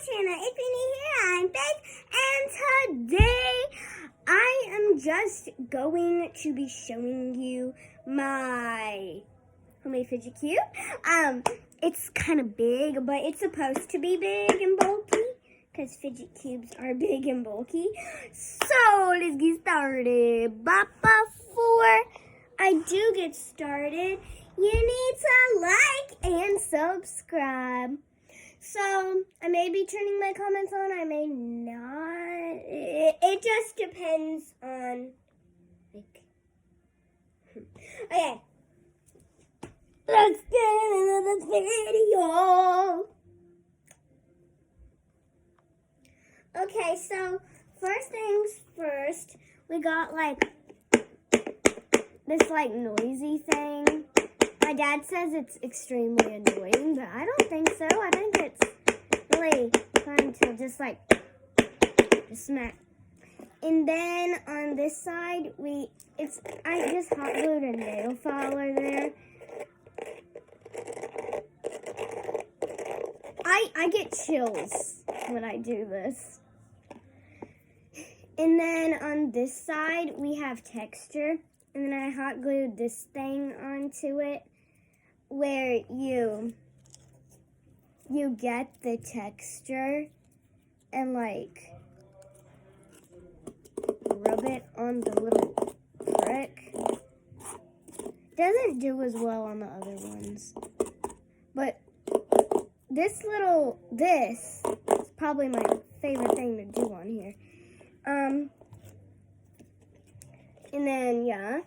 channel. If you're new here, I'm Big, and today I am just going to be showing you my homemade fidget cube. It's kind of big, but it's supposed to be big and bulky because fidget cubes are big and bulky. So let's get started. But before I do get started, you need to like and subscribe. So I may be turning my comments on, I may not. It just depends on, like, okay. Let's get into the video. Okay, so first things first, we got like this like noisy thing. My dad says it's extremely annoying, but I don't think so. I think it's really fun to just smack. And then on this side, I just hot glued a nail filer there. I get chills when I do this. And then on this side, we have texture. And then I hot glued this thing onto it where you get the texture and like rub it on the little brick. Doesn't do as well on the other ones. But this is probably my favorite thing to do on here. And then, yeah.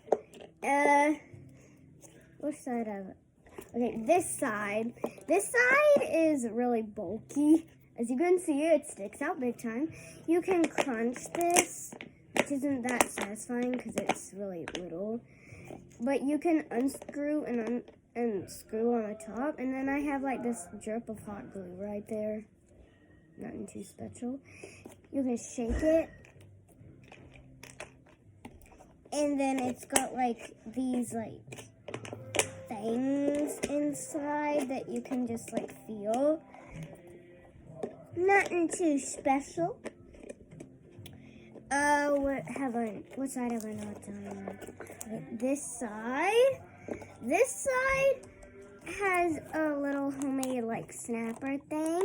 Which side of it? Okay, this side. This side is really bulky. As you can see, it sticks out big time. You can crunch this, which isn't that satisfying because it's really little. But you can unscrew and screw on the top. And then I have like this drip of hot glue right there. Nothing too special. You can shake it. And then it's got like these like things inside that you can just like feel. Nothing too special. What side have I not done? Okay, this side has a little homemade like snapper thing.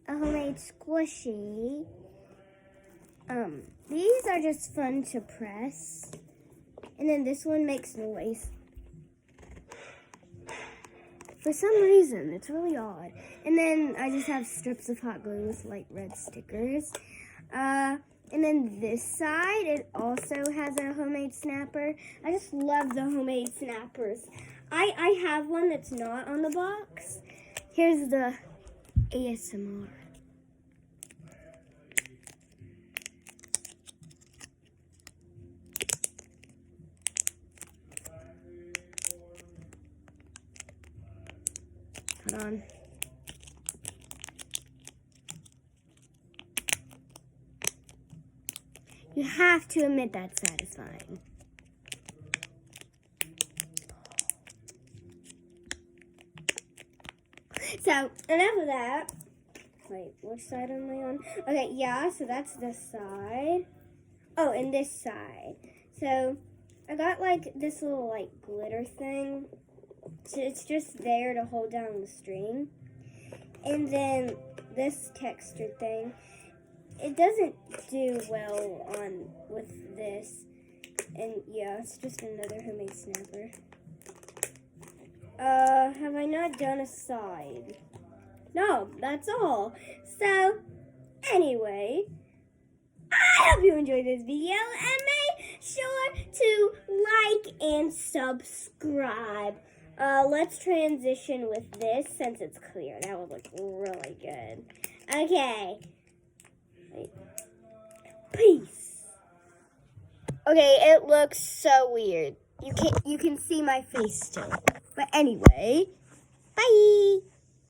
A homemade squishy. These are just fun to press. And then this one makes noise. For some reason, it's really odd. And then I just have strips of hot glue with like red stickers. And then this side, it also has a homemade snapper. I just love the homemade snappers. I have one that's not on the box. Here's the ASMR. Hold on. You have to admit that's satisfying. So, enough of that. Wait, which side am I on? Okay, yeah, so that's this side. Oh, and this side. So, I got like this little like glitter thing. So it's just there to hold down the string. And then this texture thing, it doesn't do well with this. And yeah, it's just another homemade snapper. Have I not done a side? No, that's all. So, anyway, I hope you enjoyed this video and make sure to like and subscribe. Let's transition with this since it's clear. That would look really good. Okay. Wait. Peace. Okay, it looks so weird. You can see my face still. But anyway, bye.